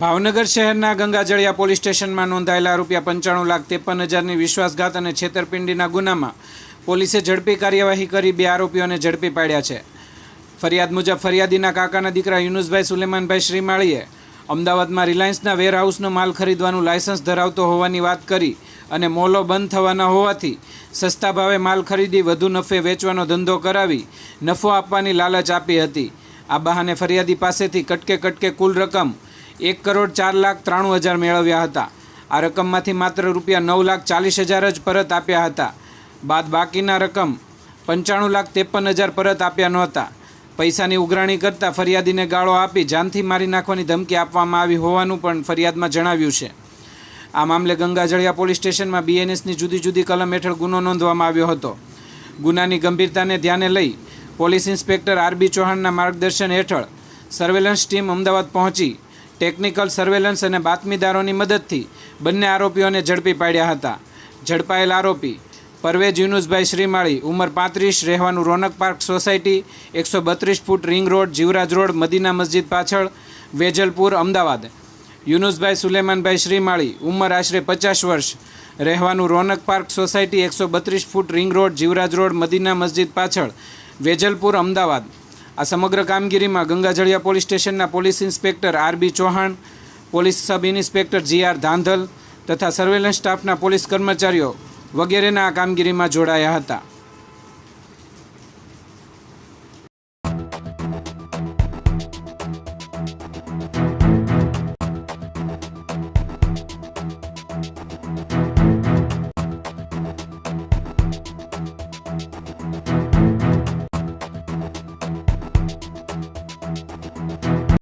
ભાવનગર શહેરના ગંગાજળિયા પોલીસ સ્ટેશનમાં નોંધાયેલા ₹95,53,000ની વિશ્વાસઘાત અને છેતરપિંડીના ગુનામાં પોલીસે ઝડપી કાર્યવાહી કરી 2 આરોપીઓને ઝડપી પાડ્યા છે। ફરિયાદ મુજબ ફરિયાદીના કાકાના દીકરા યુનુસભાઈ સુલેમાનભાઈ શ્રીમાળીએ અમદાવાદમાં રિલાયન્સના વેરહાઉસનો માલ ખરીદવાનું લાયસન્સ ધરાવતો હોવાની વાત કરી અને મોલો બંધ થવાના હોવાથી સસ્તા ભાવે માલ ખરીદી વધુ નફે વેચવાનો ધંધો કરાવી નફો આપવાની લાલચ આપી હતી। આ બહાને ફરિયાદી પાસેથી કટકે કુલ રકમ ₹1,04,93,000 મેળવ્યા હતા। આ રકમમાંથી માત્ર ₹9,40,000 જ પરત આપ્યા હતા। બાદ બાકીના રકમ ₹95,53,000 પરત આપ્યા નહોતા। પૈસાની ઉઘરાણી કરતાં ફરિયાદીને ગાળો આપી જાનથી મારી નાખવાની ધમકી આપવામાં આવી હોવાનું પણ ફરિયાદમાં જણાવ્યું છે। આ મામલે ગંગાજળિયા પોલીસ સ્ટેશનમાં BNSની જુદી કલમ હેઠળ ગુનો નોંધવામાં આવ્યો હતો। ગુનાની ગંભીરતાને ધ્યાને લઈ પોલીસ ઇન્સ્પેક્ટર RB ચૌહાણના માર્ગદર્શન હેઠળ સર્વેલન્સ ટીમ અમદાવાદ પહોંચી ટેકનિકલ સર્વેલન્સ અને બાતમીદારોની મદદથી બંને આરોપીઓને ઝડપી પાડ્યા હતા। ઝડપાયેલ આરોપી પરવેજ યુનુસભાઈ શ્રીમાળી, ઉંમર 35, રહેવાનું Raunak park society, 132 foot ring road, Jivraj road, Madina મસ્જિદ પાછળ, વેજલપુર, અમદાવાદ। યુનુસભાઈ સુલેમાનભાઈ શ્રીમાળી, ઉંમર આશરે 50 વર્ષ, રહેવાનું Raunak park society, 132 foot ring road, Jivraj road, Madina મસ્જિદ પાછળ, વેજલપુર, અમદાવાદ। આ સમગ્ર કામગીરીમાં ગંગાજળિયા પોલીસ સ્ટેશનના police inspector RB Chauhan, police sub inspector GR Dhandhal તથા સર્વેલન્સ સ્ટાફના પોલીસ કર્મચારીઓ વગેરેના આ કામગીરીમાં જોડાયા હતા।